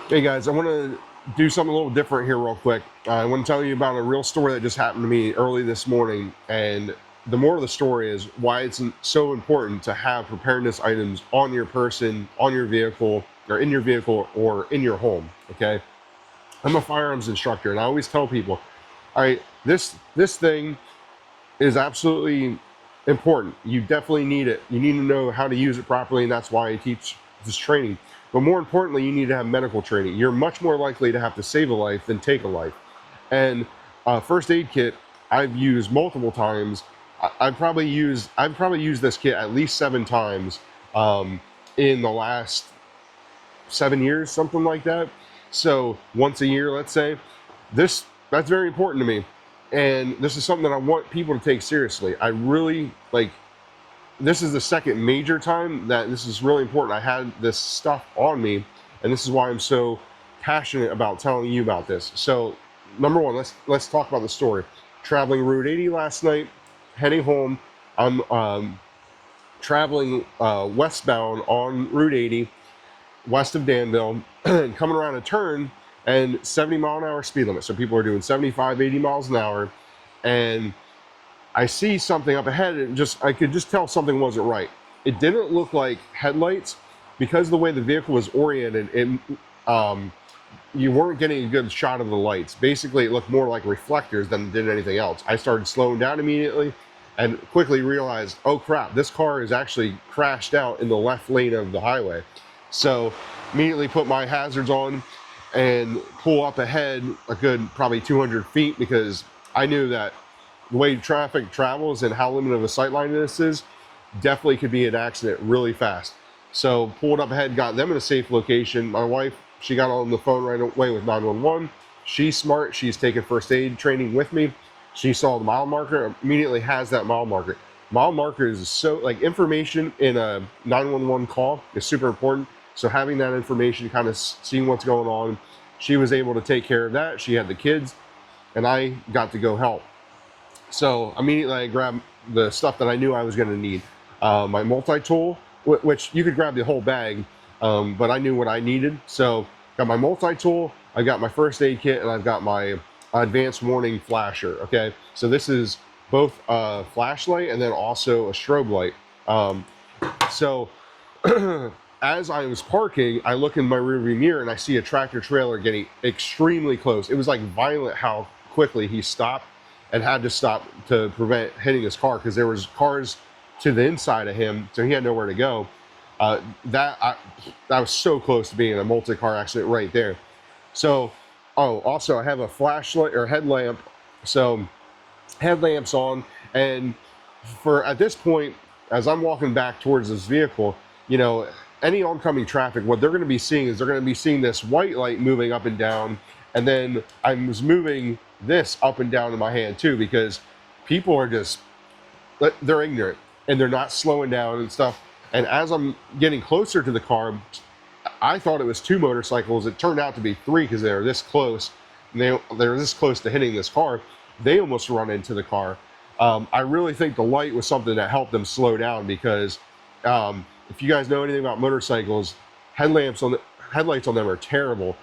Hey guys, I want to do something a little different here real quick. I want to tell you about a real story that just happened to me early this morning, and the moral of the story is why it's so important to have preparedness items on your person, on your vehicle, or in your home. Okay, I'm a firearms instructor, and I always tell people, all right, this thing is absolutely important. You definitely need it. You need to know how to use it properly, and that's why I teach this training. But more importantly, you need to have medical training. You're much more likely to have to save a life than take a life. And first aid kit, I've used multiple times. I've probably used this kit at least 7 times in the last 7 years, something like that. So once a year, let's say. That's very important to me, and this is something that I want people to take seriously. I really like. This is the second major time that this is really important. I had this stuff on me, and this is why I'm so passionate about telling you about this. So, number one, let's talk about the story. Traveling Route 80 last night, heading home. I'm traveling westbound on Route 80, west of Danville, and coming around a turn, and 70-mile-an-hour speed limit. So people are doing 75, 80 miles an hour, and I see something up ahead, and I could just tell something wasn't right. It didn't look like headlights because of the way the vehicle was oriented. You weren't getting a good shot of the lights. Basically, it looked more like reflectors than it did anything else. I started slowing down immediately and quickly realized, oh crap, this car is actually crashed out in the left lane of the highway. So immediately put my hazards on and pull up ahead a good probably 200 feet, because I knew that the way traffic travels and how limited of a sight line this is, definitely could be an accident really fast. So pulled up ahead, got them in a safe location. My wife, she got on the phone right away with 911. She's smart. She's taken first aid training with me. She saw the mile marker, immediately has that mile marker. Mile marker is so, like, information in a 911 call is super important. So having that information, kind of seeing what's going on, she was able to take care of that. She had the kids, and I got to go help. So immediately I grabbed the stuff that I knew I was going to need. My multi-tool, which you could grab the whole bag, but I knew what I needed. So got my multi-tool, I got my first aid kit, and I've got my advanced warning flasher. Okay, so this is both a flashlight and then also a strobe light. So as I was parking, I look in my rearview mirror and I see a tractor trailer getting extremely close. It was like violent how quickly he stopped and had to stop to prevent hitting his car, because there was cars to the inside of him, so he had nowhere to go. That was so close to being a multi-car accident right there. So, also I have a flashlight or headlamp. So headlamps on, and at this point, as I'm walking back towards this vehicle, any oncoming traffic, what they're going to be seeing is they're going to be seeing this white light moving up and down, and then I was moving this up and down in my hand too, because people are they're ignorant and they're not slowing down and stuff. And as I'm getting closer to the car, I thought it was 2 motorcycles. It turned out to be 3, because they were this close. And they were this close to hitting this car. They almost run into the car. I really think the light was something that helped them slow down, because if you guys know anything about motorcycles, headlights on them are terrible.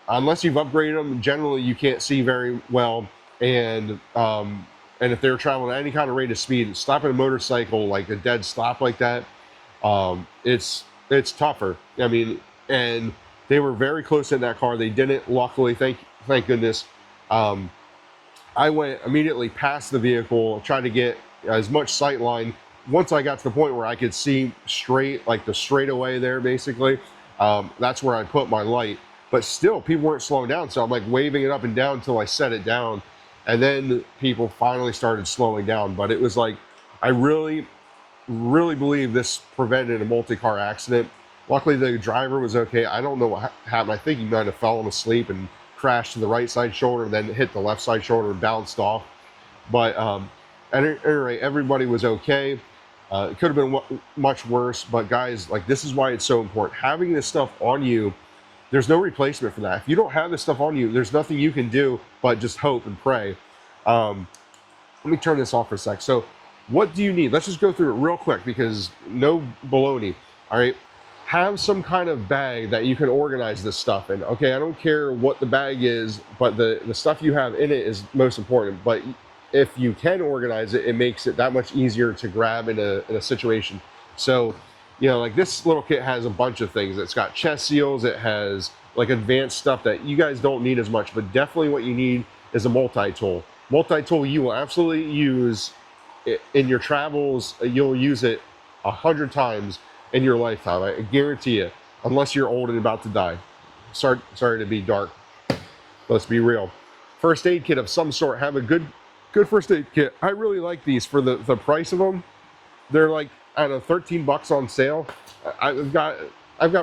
Unless you've upgraded them, generally you can't see very well. And if they're traveling at any kind of rate of speed, stopping a motorcycle like a dead stop like that, it's tougher. I mean, and they were very close in that car. They didn't, luckily, thank goodness. I went immediately past the vehicle, tried to get as much sight line. Once I got to the point where I could see straight, like the straightaway there, basically, that's where I put my light. But still, people weren't slowing down, so I'm like waving it up and down until I set it down, and then people finally started slowing down. But it was like, I really, really believe this prevented a multi-car accident. Luckily, the driver was okay. I don't know what happened. I think he might have fallen asleep and crashed to the right side shoulder, and then hit the left side shoulder and bounced off. But at any rate, everybody was okay. It could have been much worse, but guys, like, this is why it's so important. Having this stuff on you, there's no replacement for that. If you don't have this stuff on you, there's nothing you can do but just hope and pray. Let me turn this off for a sec. So what do you need? Let's just go through it real quick, because no baloney. All right. have some kind of bag that you can organize this stuff in. Okay, I don't care what the bag is, but the stuff you have in it is most important. But if you can organize it, it makes it that much easier to grab in a situation. So, you know, like this little kit has a bunch of things. It's got chest seals, it has like advanced stuff that you guys don't need as much, but definitely what you need is a multi-tool. Multi-tool you will absolutely use in your travels. You'll use it 100 times in your lifetime, I guarantee you, unless you're old and about to die. Sorry to be dark. Let's be real. First aid kit of some sort. Have a good first aid kit. I really like these for the price of them. They're like, I don't know, 13 bucks on sale. I've got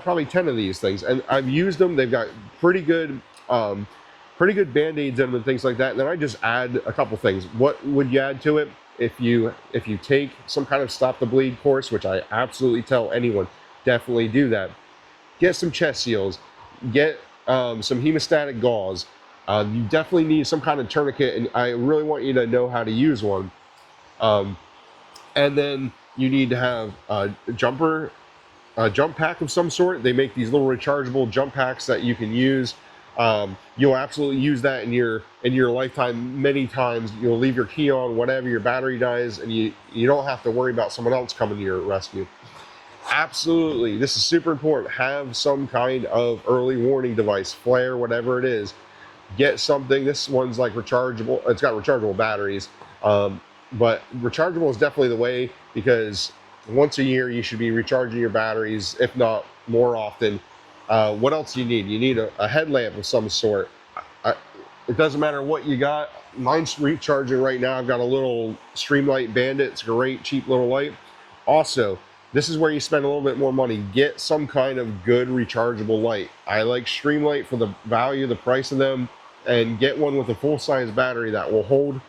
probably 10 of these things, and I've used them. They've got pretty good band-aids in them and things like that. And then I just add a couple things. What would you add to it? If you take some kind of stop the bleed course, which I absolutely tell anyone, definitely do that. Get some chest seals, get some hemostatic gauze. You definitely need some kind of tourniquet, and I really want you to know how to use one. And then you need to have a jump pack of some sort. They make these little rechargeable jump packs that you can use. You'll absolutely use that in your lifetime many times. You'll leave your key on, whatever, your battery dies, and you don't have to worry about someone else coming to your rescue. Absolutely, this is super important. Have some kind of early warning device, flare, whatever it is. Get something. This one's like rechargeable. It's got rechargeable batteries, but rechargeable is definitely the way, because once a year you should be recharging your batteries, if not more often. What else do you need? You need a headlamp of some sort. It doesn't matter what you got. Mine's recharging right now. I've got a little Streamlight Bandit. It's a great, cheap little light. Also, this is where you spend a little bit more money. Get some kind of good rechargeable light. I like Streamlight for the value, the price of them, and get one with a full-size battery that will hold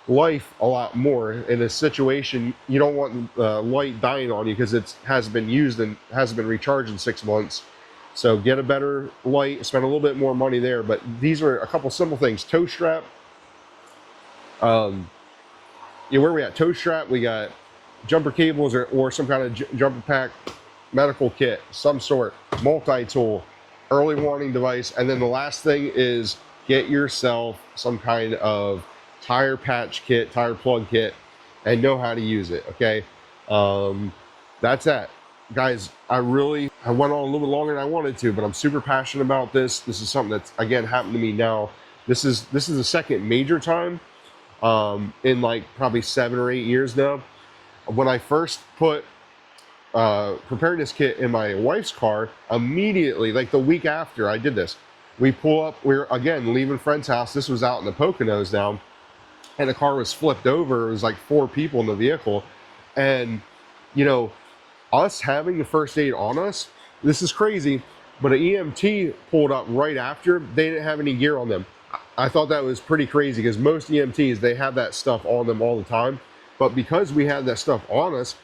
life a lot more. In a situation, you don't want the light dying on you because it hasn't been used and hasn't been recharged in 6 months. So get a better light, spend a little bit more money there. But these are a couple simple things. Toe strap. Where we at? Toe strap. We got jumper cables or some kind of jumper pack, medical kit, some sort, multi-tool, early warning device. And then the last thing is get yourself some kind of tire patch kit, tire plug kit, and know how to use it, okay? That's that. Guys, I went on a little bit longer than I wanted to, but I'm super passionate about this. This is something that's, again, happened to me now. This is the second major time in like probably 7 or 8 years now. When I first put preparedness kit in my wife's car, immediately, like the week after I did this, we pull up, we're again leaving friend's house. This was out in the Poconos now, and the car was flipped over. It was like 4 people in the vehicle, and you know, us having the first aid on us, this is crazy, but an EMT pulled up right after. They didn't have any gear on them. I thought that was pretty crazy because most EMTs, they have that stuff on them all the time. But because we had that stuff on us,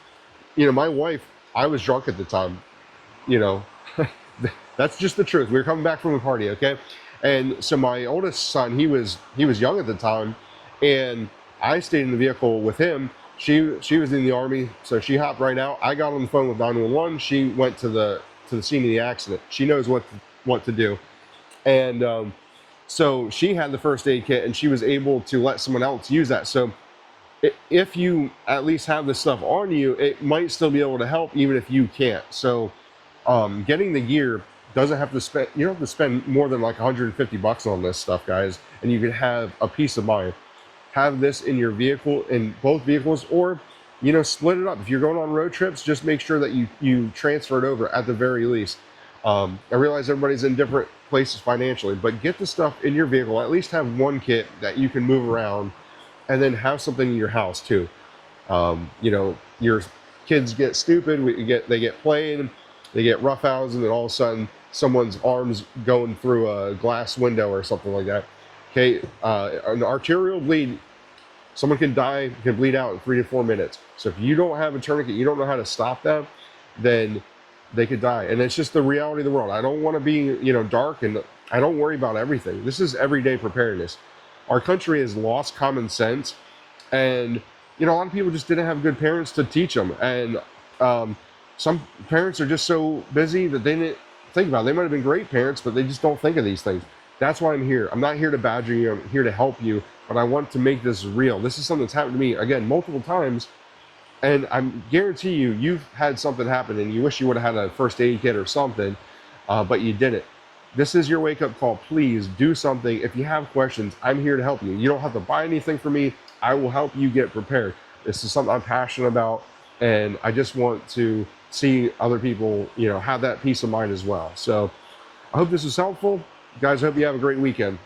you know, my wife, I was drunk at the time, you know, that's just the truth. We were coming back from a party, okay? And so my oldest son, he was young at the time, and I stayed in the vehicle with him. She was in the Army, so she hopped right out. I got on the phone with 911. She went to the scene of the accident. She knows what to do. And so she had the first aid kit, and she was able to let someone else use that. So if you at least have this stuff on you, it might still be able to help even if you can't. So getting the gear doesn't have to spend, you don't have to spend more than like 150 bucks on this stuff, guys, and you can have a peace of mind. Have this in your vehicle, in both vehicles, or, you know, split it up. If you're going on road trips, just make sure that you transfer it over at the very least. I realize everybody's in different places financially, but get the stuff in your vehicle. At least have one kit that you can move around, and then have something in your house too. You know, your kids get stupid, they get playing, they get roughhoused, and then all of a sudden someone's arm's going through a glass window or something like that. Okay, an arterial bleed, someone can bleed out in 3 to 4 minutes. So if you don't have a tourniquet, you don't know how to stop them, then they could die. And it's just the reality of the world. I don't want to be, you know, dark, and I don't worry about everything. This is everyday preparedness. Our country has lost common sense, and, you know, a lot of people just didn't have good parents to teach them. And some parents are just so busy that they didn't think about it. They might have been great parents, but they just don't think of these things. That's why I'm here. I'm not here to badger you. I'm here to help you, but I want to make this real. This is something that's happened to me, again, multiple times, and I guarantee you, you've had something happen and you wish you would have had a first aid kit or something, but you didn't. This is your wake-up call. Please do something. If you have questions, I'm here to help you. You don't have to buy anything from me. I will help you get prepared. This is something I'm passionate about, and I just want to see other people, have that peace of mind as well. So I hope this was helpful. Guys, I hope you have a great weekend.